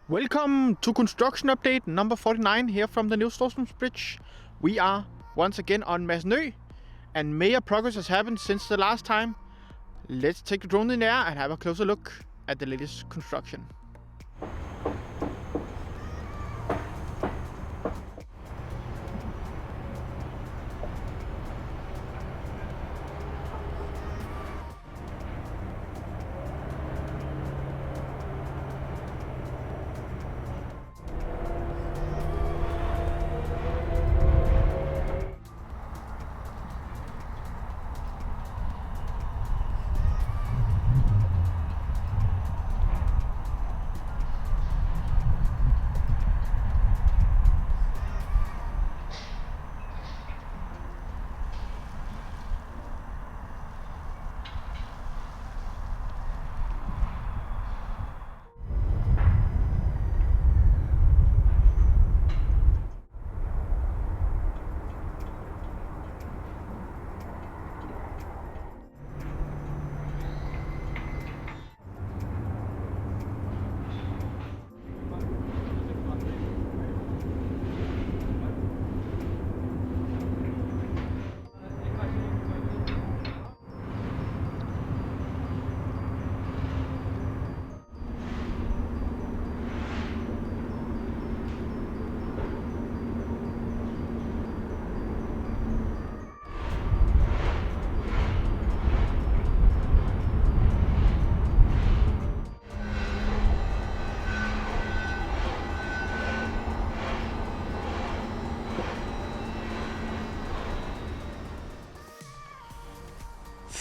Welcome to construction update number 49 here from the new Storstrøms Bridge. We are once again on Masnø, and major progress has happened since the last time. Let's take the drone in the air and have a closer look at the latest construction.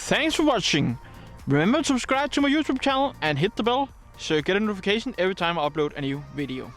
Thanks for watching. Remember to subscribe to my YouTube channel and hit the bell so you get a notification every time I upload a new video.